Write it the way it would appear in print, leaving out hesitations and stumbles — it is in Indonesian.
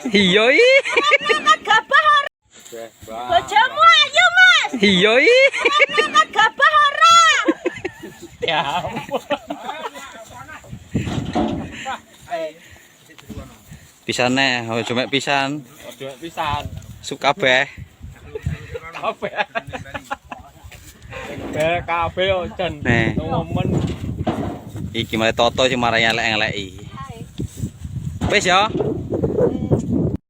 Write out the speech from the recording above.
Iya iki. Gabah ora. Bojomu ayo, Mas. Iya iki. Gabah ora. Ya. Pisane, ojo mek pisan. Ojo mek pisan. Sukabeh. Kabeh. Kabeh ojen. Nih. Momen Iki malah Toto sing marai elek-eleki. Wis ya.